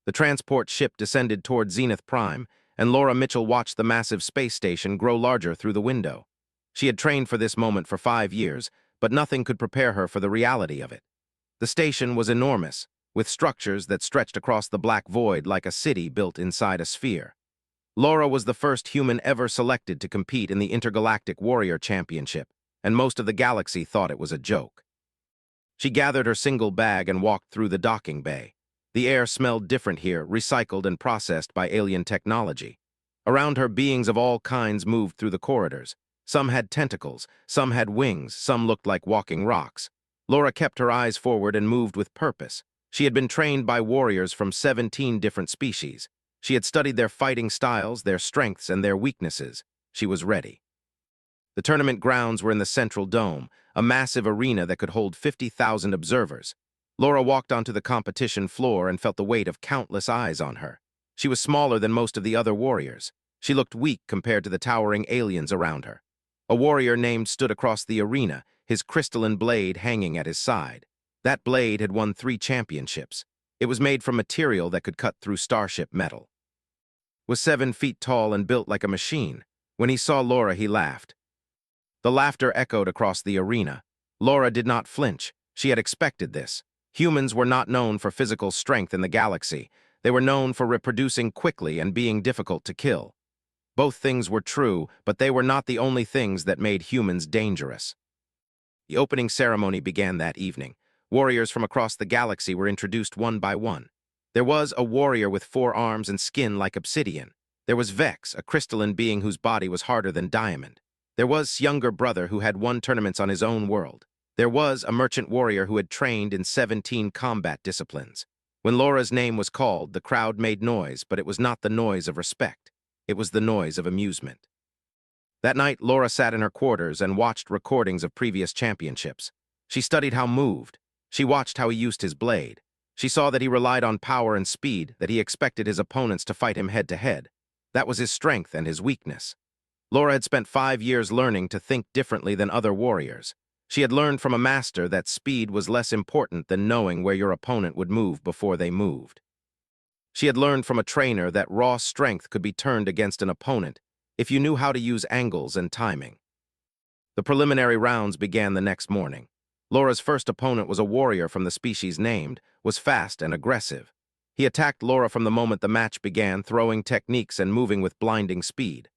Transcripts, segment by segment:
The transport ship descended toward Zenith Prime, and Laura Mitchell watched the massive space station grow larger through the window. She had trained for this moment for 5 years, but nothing could prepare her for the reality of it. The station was enormous, with structures that stretched across the black void like a city built inside a sphere. Laura was the first human ever selected to compete in the Intergalactic Warrior Championship, and most of the galaxy thought it was a joke. She gathered her single bag and walked through the docking bay. The air smelled different here, recycled and processed by alien technology. Around her, beings of all kinds moved through the corridors. Some had tentacles, some had wings, some looked like walking rocks. Laura kept her eyes forward and moved with purpose. She had been trained by warriors from 17 different species. She had studied their fighting styles, their strengths, and their weaknesses. She was ready. The tournament grounds were in the central dome, a massive arena that could hold 50,000 observers. Laura walked onto the competition floor and felt the weight of countless eyes on her. She was smaller than most of the other warriors. She looked weak compared to the towering aliens around her. A warrior named stood across the arena, his crystalline blade hanging at his side. That blade had won 3 championships. It was made from material that could cut through starship metal. Was 7 feet tall and built like a machine. When he saw Laura, he laughed. The laughter echoed across the arena. Laura did not flinch. She had expected this. Humans were not known for physical strength in the galaxy. They were known for reproducing quickly and being difficult to kill. Both things were true, but they were not the only things that made humans dangerous. The opening ceremony began that evening. Warriors from across the galaxy were introduced one by one. There was a warrior with 4 arms and skin like obsidian. There was Vex, a crystalline being whose body was harder than diamond. There was younger brother who had won tournaments on his own world. There was a merchant warrior who had trained in 17 combat disciplines. When Laura's name was called, the crowd made noise, but it was not the noise of respect. It was the noise of amusement. That night, Laura sat in her quarters and watched recordings of previous championships. She studied how moved. She watched how he used his blade. She saw that he relied on power and speed, that he expected his opponents to fight him head to head. That was his strength and his weakness. Laura had spent 5 years learning to think differently than other warriors. She had learned from a master that speed was less important than knowing where your opponent would move before they moved. She had learned from a trainer that raw strength could be turned against an opponent if you knew how to use angles and timing. The preliminary rounds began the next morning. Laura's first opponent was a warrior from the species named, was fast and aggressive. He attacked Laura from the moment the match began, throwing techniques and moving with blinding speed.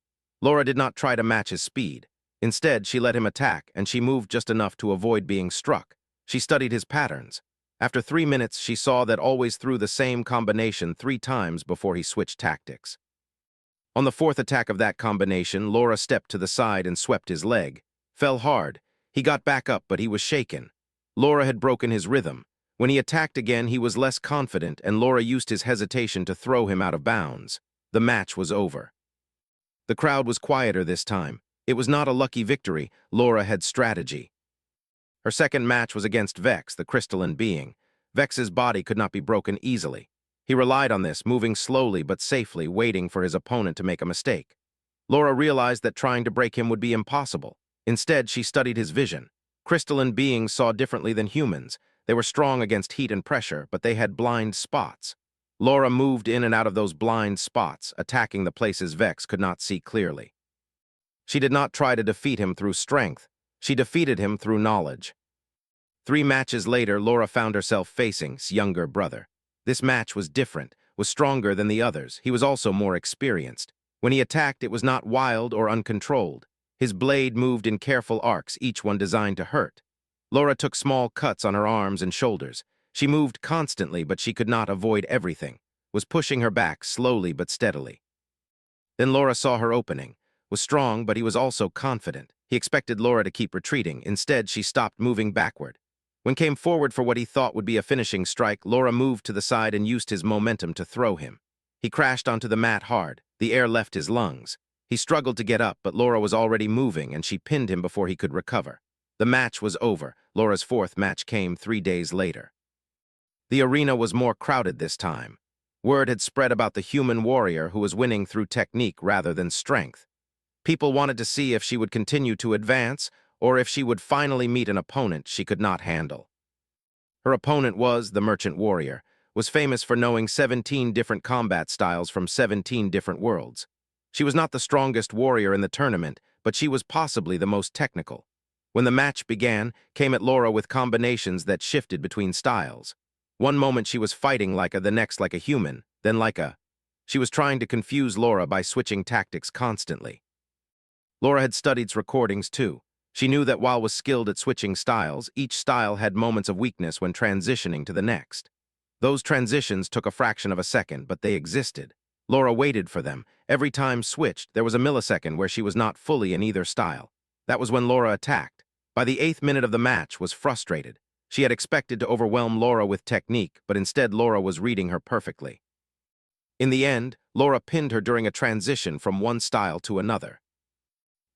Laura did not try to match his speed. Instead, she let him attack, and she moved just enough to avoid being struck. She studied his patterns. After 3 minutes, she saw that always threw the same combination 3 times before he switched tactics. On the 4th attack of that combination, Laura stepped to the side and swept his leg. Fell hard. He got back up, but he was shaken. Laura had broken his rhythm. When he attacked again, he was less confident, and Laura used his hesitation to throw him out of bounds. The match was over. The crowd was quieter this time. It was not a lucky victory. Laura had strategy. Her second match was against Vex, the crystalline being. Vex's body could not be broken easily. He relied on this, moving slowly but safely, waiting for his opponent to make a mistake. Laura realized that trying to break him would be impossible. Instead, she studied his vision. Crystalline beings saw differently than humans. They were strong against heat and pressure, but they had blind spots. Laura moved in and out of those blind spots, attacking the places Vex could not see clearly. She did not try to defeat him through strength. She defeated him through knowledge. 3 matches later, Laura found herself facing his younger brother. This match was different, was stronger than the others. He was also more experienced. When he attacked, it was not wild or uncontrolled. His blade moved in careful arcs, each one designed to hurt. Laura took small cuts on her arms and shoulders. She moved constantly, but she could not avoid everything, was pushing her back slowly but steadily. Then Laura saw her opening. Was strong, but he was also confident. He expected Laura to keep retreating. Instead, she stopped moving backward. When came forward for what he thought would be a finishing strike, Laura moved to the side and used his momentum to throw him. He crashed onto the mat hard. The air left his lungs. He struggled to get up, but Laura was already moving, and she pinned him before he could recover. The match was over. Laura's 4th match came 3 days later. The arena was more crowded this time. Word had spread about the human warrior who was winning through technique rather than strength. People wanted to see if she would continue to advance, or if she would finally meet an opponent she could not handle. Her opponent was the merchant warrior, was famous for knowing 17 different combat styles from 17 different worlds. She was not the strongest warrior in the tournament, but she was possibly the most technical. When the match began, came at Laura with combinations that shifted between styles. One moment she was fighting the next like a human, then She was trying to confuse Laura by switching tactics constantly. Laura had studied recordings too. She knew that while was skilled at switching styles, each style had moments of weakness when transitioning to the next. Those transitions took a fraction of a second, but they existed. Laura waited for them. Every time switched, there was a millisecond where she was not fully in either style. That was when Laura attacked. By the 8th minute of the match, was frustrated. She had expected to overwhelm Laura with technique, but instead Laura was reading her perfectly. In the end, Laura pinned her during a transition from one style to another.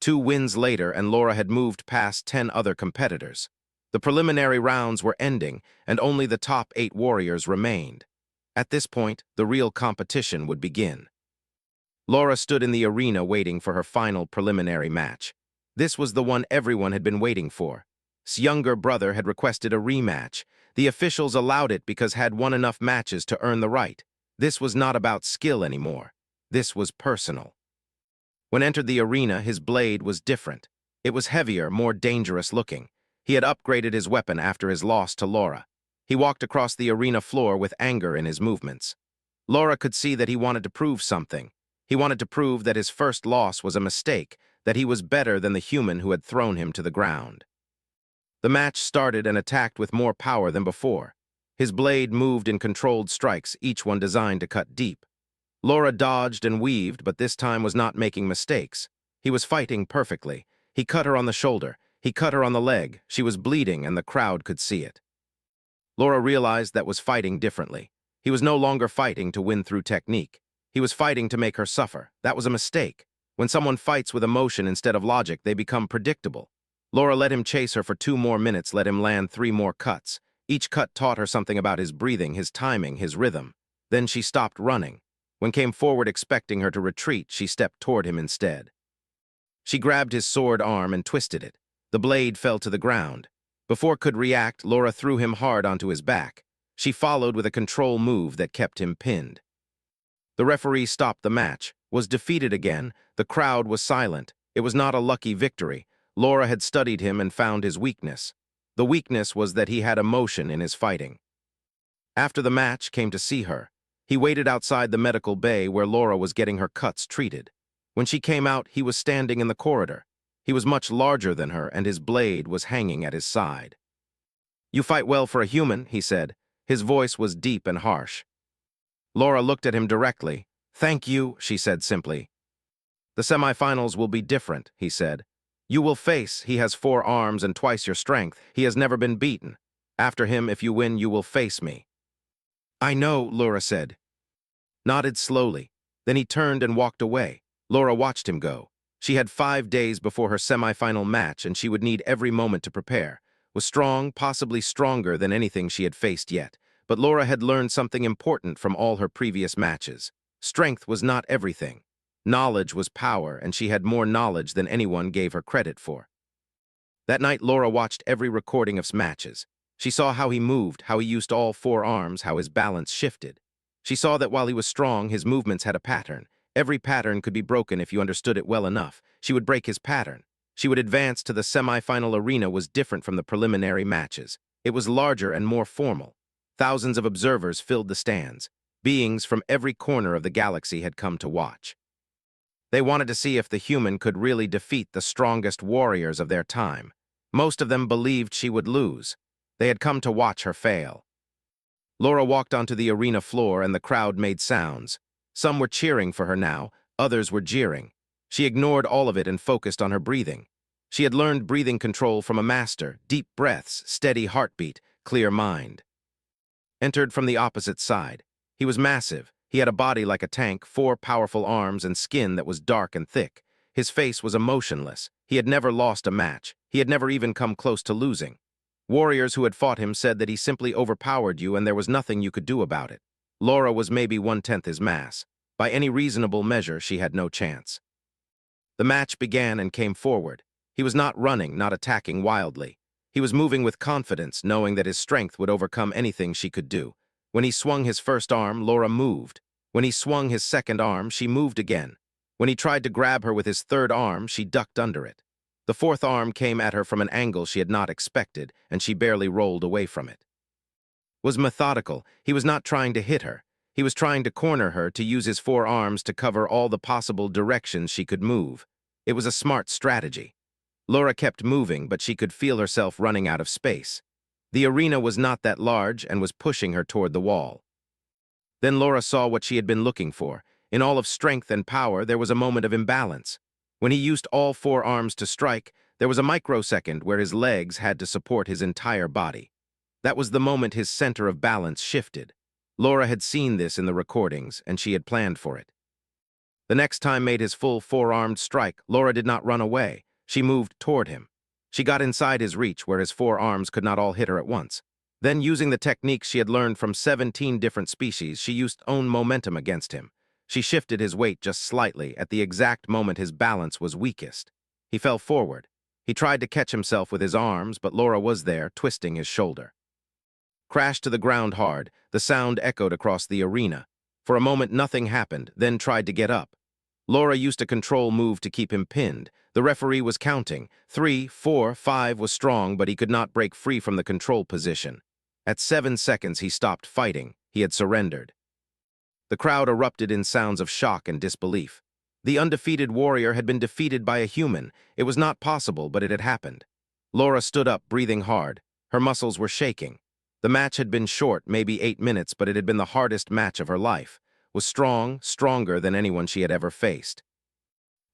2 wins later, and Laura had moved past 10 other competitors. The preliminary rounds were ending, and only the top 8 warriors remained. At this point, the real competition would begin. Laura stood in the arena waiting for her final preliminary match. This was the one everyone had been waiting for. His younger brother had requested a rematch. The officials allowed it because had won enough matches to earn the right. This was not about skill anymore. This was personal. When entered the arena, his blade was different. It was heavier, more dangerous looking. He had upgraded his weapon after his loss to Laura. He walked across the arena floor with anger in his movements. Laura could see that he wanted to prove something. He wanted to prove that his first loss was a mistake, that he was better than the human who had thrown him to the ground. The match started and attacked with more power than before. His blade moved in controlled strikes, each one designed to cut deep. Laura dodged and weaved, but this time was not making mistakes. He was fighting perfectly. He cut her on the shoulder. He cut her on the leg. She was bleeding, and the crowd could see it. Laura realized that was fighting differently. He was no longer fighting to win through technique. He was fighting to make her suffer. That was a mistake. When someone fights with emotion instead of logic, they become predictable. Laura let him chase her for 2 more minutes, let him land 3 more cuts. Each cut taught her something about his breathing, his timing, his rhythm. Then she stopped running. When came forward expecting her to retreat, she stepped toward him instead. She grabbed his sword arm and twisted it. The blade fell to the ground. Before could react, Laura threw him hard onto his back. She followed with a control move that kept him pinned. The referee stopped the match, was defeated again. The crowd was silent. It was not a lucky victory. Laura had studied him and found his weakness. The weakness was that he had emotion in his fighting. After the match, came to see her. He waited outside the medical bay where Laura was getting her cuts treated. When she came out, he was standing in the corridor. He was much larger than her, and his blade was hanging at his side. "You fight well for a human," he said. His voice was deep and harsh. Laura looked at him directly. "Thank you," she said simply. "The semifinals will be different," he said. "You will face, he has 4 arms and twice your strength. He has never been beaten. After him, if you win, you will face me." "I know," Laura said. Nodded slowly. Then he turned and walked away. Laura watched him go. She had 5 days before her semifinal match, and she would need every moment to prepare. Was strong, possibly stronger than anything she had faced yet. But Laura had learned something important from all her previous matches. Strength was not everything. Knowledge was power, and she had more knowledge than anyone gave her credit for. That night, Laura watched every recording of matches. She saw how he moved, how he used all 4 arms, how his balance shifted. She saw that while he was strong, his movements had a pattern. Every pattern could be broken if you understood it well enough. She would break his pattern. She would advance to the semi-final arena was different from the preliminary matches. It was larger and more formal. Thousands of observers filled the stands. Beings from every corner of the galaxy had come to watch. They wanted to see if the human could really defeat the strongest warriors of their time. Most of them believed she would lose. They had come to watch her fail. Laura walked onto the arena floor and the crowd made sounds. Some were cheering for her now, others were jeering. She ignored all of it and focused on her breathing. She had learned breathing control from a master, deep breaths, steady heartbeat, clear mind. Entered from the opposite side. He was massive. He had a body like a tank, 4 powerful arms, and skin that was dark and thick. His face was emotionless. He had never lost a match. He had never even come close to losing. Warriors who had fought him said that he simply overpowered you and there was nothing you could do about it. Laura was maybe 1/10 his mass. By any reasonable measure, she had no chance. The match began and came forward. He was not running, not attacking wildly. He was moving with confidence, knowing that his strength would overcome anything she could do. When he swung his first arm, Laura moved. When he swung his second arm, she moved again. When he tried to grab her with his third arm, she ducked under it. The fourth arm came at her from an angle she had not expected, and she barely rolled away from it. Was methodical. He was not trying to hit her. He was trying to corner her, to use his four arms to cover all the possible directions she could move. It was a smart strategy. Laura kept moving, but she could feel herself running out of space. The arena was not that large and was pushing her toward the wall. Then Laura saw what she had been looking for. In all of strength and power, there was a moment of imbalance. When he used all four arms to strike, there was a microsecond where his legs had to support his entire body. That was the moment his center of balance shifted. Laura had seen this in the recordings, and she had planned for it. The next time made his full four-armed strike, Laura did not run away. She moved toward him. She got inside his reach where his four arms could not all hit her at once. Then, using the techniques she had learned from 17 different species, she used own momentum against him. She shifted his weight just slightly at the exact moment his balance was weakest. He fell forward. He tried to catch himself with his arms, but Laura was there, twisting his shoulder. Crashed to the ground hard, the sound echoed across the arena. For a moment nothing happened, then tried to get up. Laura used a control move to keep him pinned. The referee was counting. 3, 4, 5 was strong, but he could not break free from the control position. At 7 seconds he stopped fighting. He had surrendered. The crowd erupted in sounds of shock and disbelief. The undefeated warrior had been defeated by a human. It was not possible, but it had happened. Laura stood up, breathing hard. Her muscles were shaking. The match had been short, maybe 8 minutes, but it had been the hardest match of her life. Was strong, stronger than anyone she had ever faced.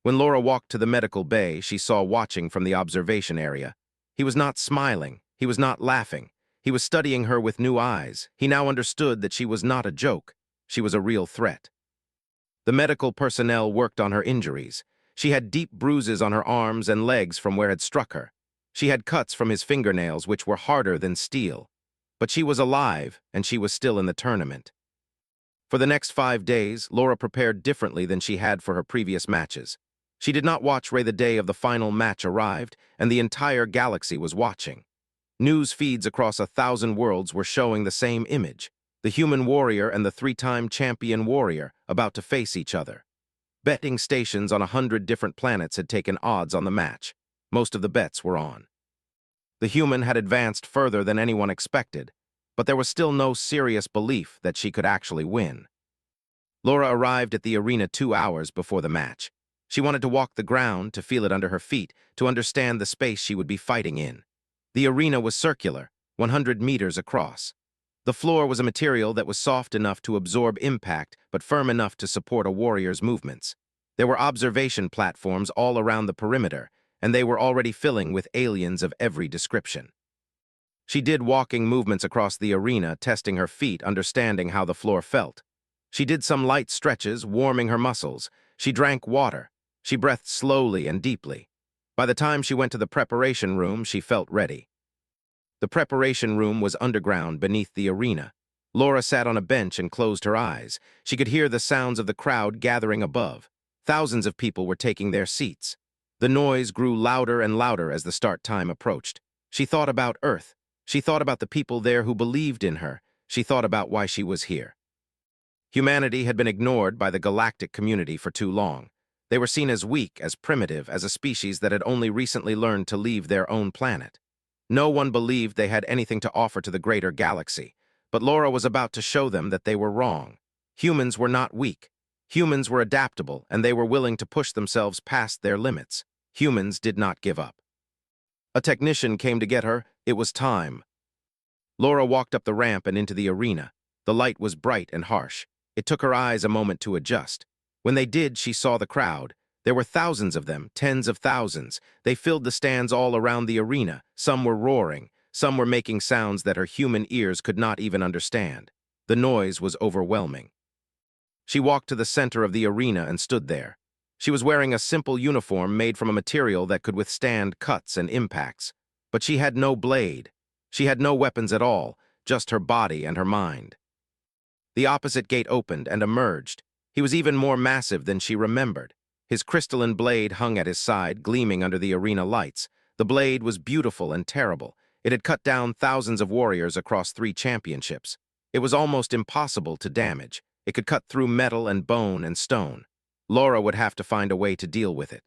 When Laura walked to the medical bay, she saw watching from the observation area. He was not smiling. He was not laughing. He was studying her with new eyes. He now understood that she was not a joke. She was a real threat. The medical personnel worked on her injuries. She had deep bruises on her arms and legs from where it had struck her. She had cuts from his fingernails, which were harder than steel. But she was alive, and she was still in the tournament. For the next 5 days, Laura prepared differently than she had for her previous matches. She did not watch where the day of the final match arrived, and the entire galaxy was watching. News feeds across 1,000 worlds were showing the same image: the human warrior and the 3-time champion warrior about to face each other. Betting stations on 100 different planets had taken odds on the match. Most of the bets were on. The human had advanced further than anyone expected, but there was still no serious belief that she could actually win. Laura arrived at the arena 2 hours before the match. She wanted to walk the ground, to feel it under her feet, to understand the space she would be fighting in. The arena was circular, 100 meters across. The floor was a material that was soft enough to absorb impact, but firm enough to support a warrior's movements. There were observation platforms all around the perimeter, and they were already filling with aliens of every description. She did walking movements across the arena, testing her feet, understanding how the floor felt. She did some light stretches, warming her muscles. She drank water. She breathed slowly and deeply. By the time she went to the preparation room, she felt ready. The preparation room was underground beneath the arena. Laura sat on a bench and closed her eyes. She could hear the sounds of the crowd gathering above. Thousands of people were taking their seats. The noise grew louder and louder as the start time approached. She thought about Earth. She thought about the people there who believed in her. She thought about why she was here. Humanity had been ignored by the galactic community for too long. They were seen as weak, as primitive, as a species that had only recently learned to leave their own planet. No one believed they had anything to offer to the greater galaxy, but Laura was about to show them that they were wrong. Humans were not weak. Humans were adaptable, and they were willing to push themselves past their limits. Humans did not give up. A technician came to get her. It was time. Laura walked up the ramp and into the arena. The light was bright and harsh. It took her eyes a moment to adjust. When they did, she saw the crowd. There were thousands of them, tens of thousands. They filled the stands all around the arena. Some were roaring. Some were making sounds that her human ears could not even understand. The noise was overwhelming. She walked to the center of the arena and stood there. She was wearing a simple uniform made from a material that could withstand cuts and impacts. But she had no blade. She had no weapons at all, just her body and her mind. The opposite gate opened and emerged. He was even more massive than she remembered. His crystalline blade hung at his side, gleaming under the arena lights. The blade was beautiful and terrible. It had cut down thousands of warriors across 3 championships. It was almost impossible to damage. It could cut through metal and bone and stone. Laura would have to find a way to deal with it.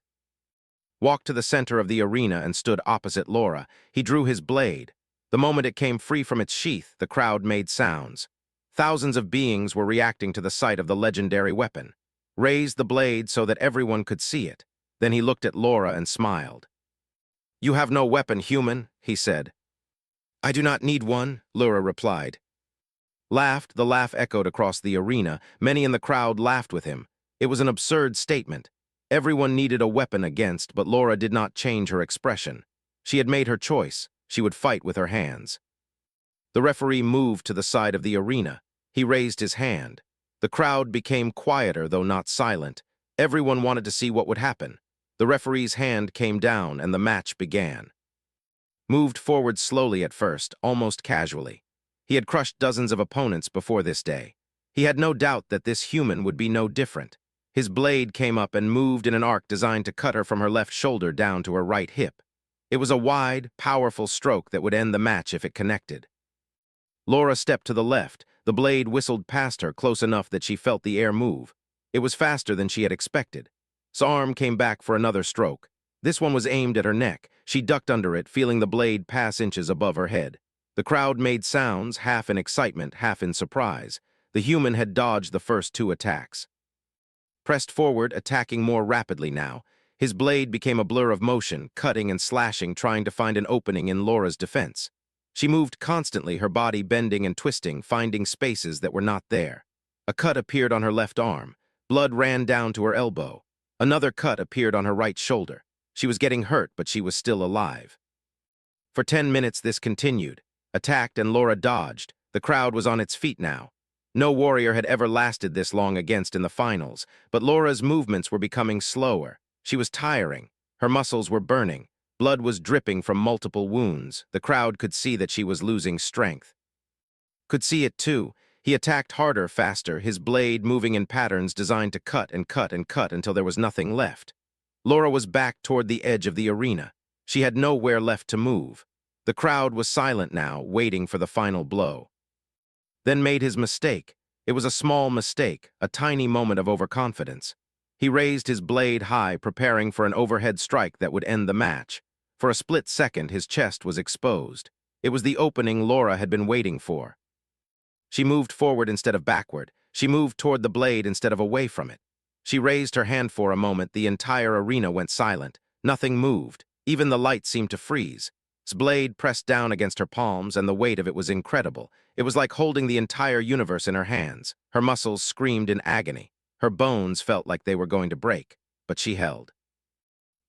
Walked to the center of the arena and stood opposite Laura. He drew his blade. The moment it came free from its sheath, the crowd made sounds. Thousands of beings were reacting to the sight of the legendary weapon. Raised the blade so that everyone could see it. Then he looked at Laura and smiled. "You have no weapon, human," he said. "I do not need one," Laura replied. Laughed, the laugh echoed across the arena. Many in the crowd laughed with him. It was an absurd statement. Everyone needed a weapon against, but Laura did not change her expression. She had made her choice. She would fight with her hands. The referee moved to the side of the arena. He raised his hand. The crowd became quieter, though not silent. Everyone wanted to see what would happen. The referee's hand came down, and the match began. Moved forward slowly at first, almost casually. He had crushed dozens of opponents before this day. He had no doubt that this human would be no different. His blade came up and moved in an arc designed to cut her from her left shoulder down to her right hip. It was a wide, powerful stroke that would end the match if it connected. Laura stepped to the left. The blade whistled past her close enough that she felt the air move. It was faster than she had expected. His arm came back for another stroke. This one was aimed at her neck. She ducked under it, feeling the blade pass inches above her head. The crowd made sounds, half in excitement, half in surprise. The human had dodged the first two attacks. Pressed forward, attacking more rapidly now. His blade became a blur of motion, cutting and slashing, trying to find an opening in Laura's defense. She moved constantly, her body bending and twisting, finding spaces that were not there. A cut appeared on her left arm. Blood ran down to her elbow. Another cut appeared on her right shoulder. She was getting hurt, but she was still alive. For 10 minutes this continued. Attacked and Laura dodged. The crowd was on its feet now. No warrior had ever lasted this long against in the finals, but Laura's movements were becoming slower. She was tiring. Her muscles were burning. Blood was dripping from multiple wounds. The crowd could see that she was losing strength. Could see it too. He attacked harder, faster, his blade moving in patterns designed to cut and cut and cut until there was nothing left. Laura was back toward the edge of the arena. She had nowhere left to move. The crowd was silent now, waiting for the final blow. Then made his mistake. It was a small mistake, a tiny moment of overconfidence. He raised his blade high, preparing for an overhead strike that would end the match. For a split second, his chest was exposed. It was the opening Laura had been waiting for. She moved forward instead of backward. She moved toward the blade instead of away from it. She raised her hand for a moment. The entire arena went silent. Nothing moved. Even the light seemed to freeze. His blade pressed down against her palms, and the weight of it was incredible. It was like holding the entire universe in her hands. Her muscles screamed in agony. Her bones felt like they were going to break, but she held.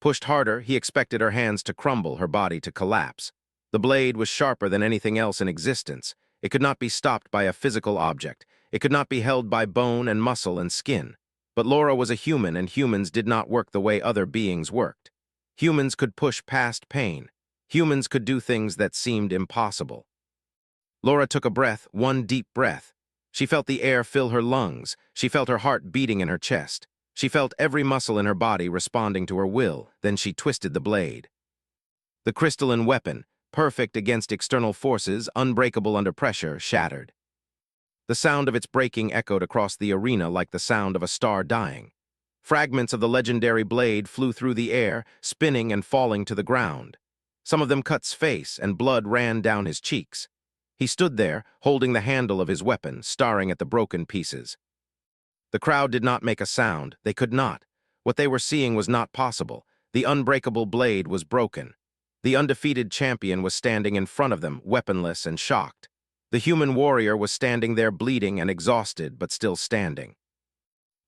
Pushed harder, he expected her hands to crumble, her body to collapse. The blade was sharper than anything else in existence. It could not be stopped by a physical object. It could not be held by bone and muscle and skin. But Laura was a human, and humans did not work the way other beings worked. Humans could push past pain. Humans could do things that seemed impossible. Laura took a breath, one deep breath. She felt the air fill her lungs. She felt her heart beating in her chest. She felt every muscle in her body responding to her will. Then she twisted the blade. The crystalline weapon, perfect against external forces, unbreakable under pressure, shattered. The sound of its breaking echoed across the arena like the sound of a star dying. Fragments of the legendary blade flew through the air, spinning and falling to the ground. Some of them cut his face, and blood ran down his cheeks. He stood there, holding the handle of his weapon, staring at the broken pieces. The crowd did not make a sound. They could not. What they were seeing was not possible. The unbreakable blade was broken. The undefeated champion was standing in front of them, weaponless and shocked. The human warrior was standing there bleeding and exhausted, but still standing.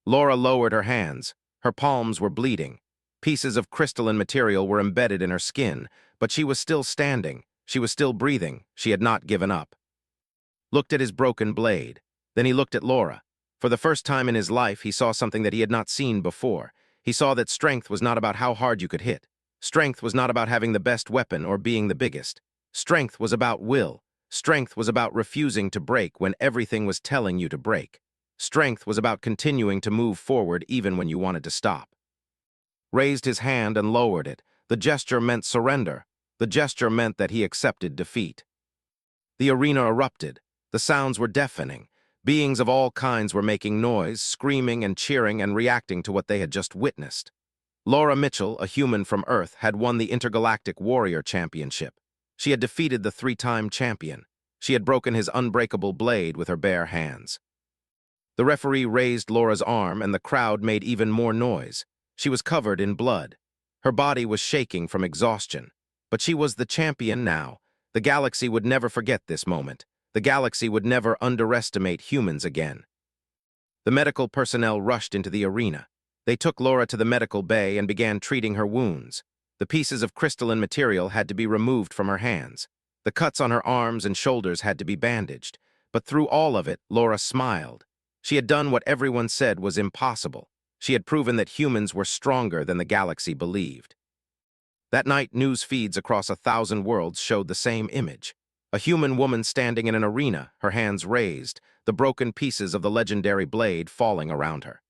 Laura lowered her hands. Her palms were bleeding. Pieces of crystalline material were embedded in her skin, but she was still standing. She was still breathing. She had not given up. Looked at his broken blade. Then he looked at Laura. For the first time in his life, he saw something that he had not seen before. He saw that strength was not about how hard you could hit. Strength was not about having the best weapon or being the biggest. Strength was about will. Strength was about refusing to break when everything was telling you to break. Strength was about continuing to move forward even when you wanted to stop. Raised his hand and lowered it. The gesture meant surrender. The gesture meant that he accepted defeat. The arena erupted. The sounds were deafening. Beings of all kinds were making noise, screaming and cheering and reacting to what they had just witnessed. Laura Mitchell, a human from Earth, had won the Intergalactic Warrior Championship. She had defeated the three-time champion. She had broken his unbreakable blade with her bare hands. The referee raised Laura's arm, and the crowd made even more noise. She was covered in blood. Her body was shaking from exhaustion. But she was the champion now. The galaxy would never forget this moment. The galaxy would never underestimate humans again. The medical personnel rushed into the arena. They took Laura to the medical bay and began treating her wounds. The pieces of crystalline material had to be removed from her hands. The cuts on her arms and shoulders had to be bandaged. But through all of it, Laura smiled. She had done what everyone said was impossible. She had proven that humans were stronger than the galaxy believed. That night, news feeds across 1,000 worlds showed the same image. A human woman standing in an arena, her hands raised, the broken pieces of the legendary blade falling around her.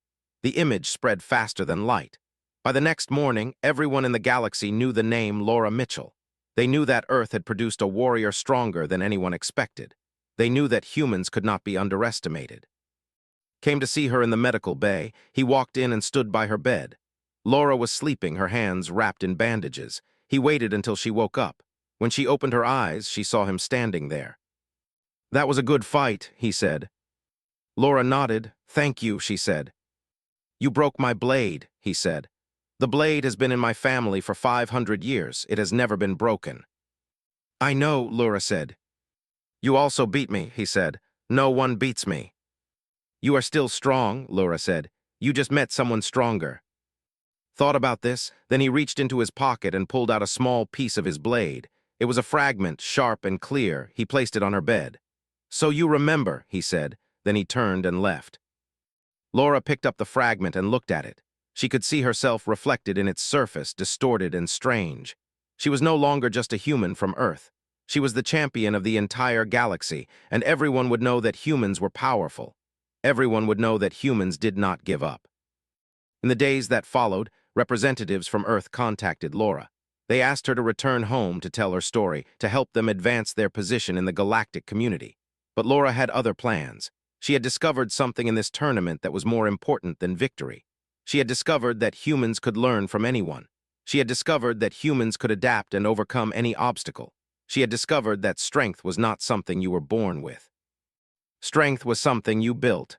The image spread faster than light. By the next morning, everyone in the galaxy knew the name Laura Mitchell. They knew that Earth had produced a warrior stronger than anyone expected. They knew that humans could not be underestimated. Came to see her in the medical bay, he walked in and stood by her bed. Laura was sleeping, her hands wrapped in bandages. He waited until she woke up. When she opened her eyes, she saw him standing there. "That was a good fight," he said. Laura nodded. "Thank you," she said. "You broke my blade," he said. "The blade has been in my family for 500 years. It has never been broken." "I know," Laura said. "You also beat me," he said. "No one beats me." "You are still strong," Laura said. "You just met someone stronger." Thought about this, then he reached into his pocket and pulled out a small piece of his blade. It was a fragment, sharp and clear. He placed it on her bed. "So you remember," he said. Then he turned and left. Laura picked up the fragment and looked at it. She could see herself reflected in its surface, distorted and strange. She was no longer just a human from Earth. She was the champion of the entire galaxy, and everyone would know that humans were powerful. Everyone would know that humans did not give up. In the days that followed, representatives from Earth contacted Laura. They asked her to return home to tell her story, to help them advance their position in the galactic community. But Laura had other plans. She had discovered something in this tournament that was more important than victory. She had discovered that humans could learn from anyone. She had discovered that humans could adapt and overcome any obstacle. She had discovered that strength was not something you were born with. Strength was something you built.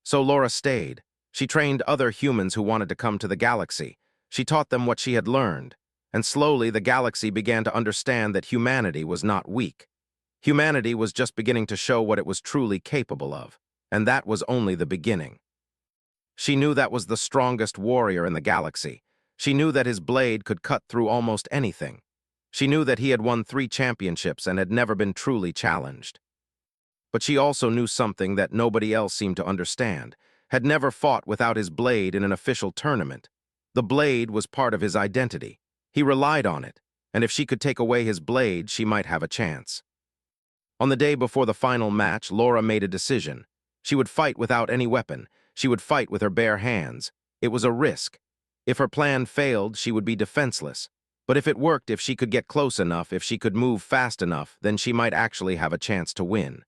So Laura stayed. She trained other humans who wanted to come to the galaxy. She taught them what she had learned. And slowly the galaxy began to understand that humanity was not weak. Humanity was just beginning to show what it was truly capable of. And that was only the beginning. She knew that was the strongest warrior in the galaxy. She knew that his blade could cut through almost anything. She knew that he had won 3 championships and had never been truly challenged. But she also knew something that nobody else seemed to understand, had never fought without his blade in an official tournament. The blade was part of his identity. He relied on it, and if she could take away his blade, she might have a chance. On the day before the final match, Laura made a decision. She would fight without any weapon. She would fight with her bare hands. It was a risk. If her plan failed, she would be defenseless. But if it worked, if she could get close enough, if she could move fast enough, then she might actually have a chance to win.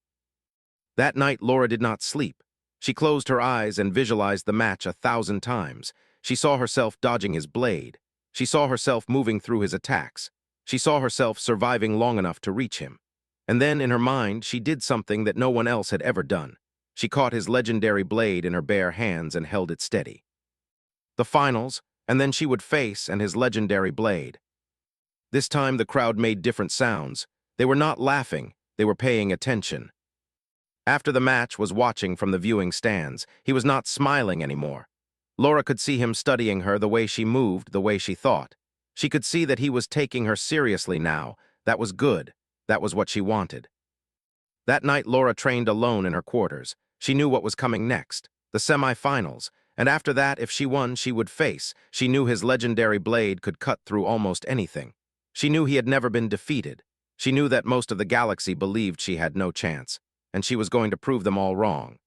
That night, Laura did not sleep. She closed her eyes and visualized the match 1,000 times. She saw herself dodging his blade. She saw herself moving through his attacks. She saw herself surviving long enough to reach him. And then, in her mind, she did something that no one else had ever done. She caught his legendary blade in her bare hands and held it steady. The finals, and then she would face and his legendary blade. This time the crowd made different sounds. They were not laughing, they were paying attention. After the match was watching from the viewing stands, he was not smiling anymore. Laura could see him studying her, the way she moved, the way she thought. She could see that he was taking her seriously now. That was good. That was what she wanted. That night, Laura trained alone in her quarters. She knew what was coming next, the semi-finals, and after that, if she won, she would face. She knew his legendary blade could cut through almost anything. She knew he had never been defeated. She knew that most of the galaxy believed she had no chance, and she was going to prove them all wrong.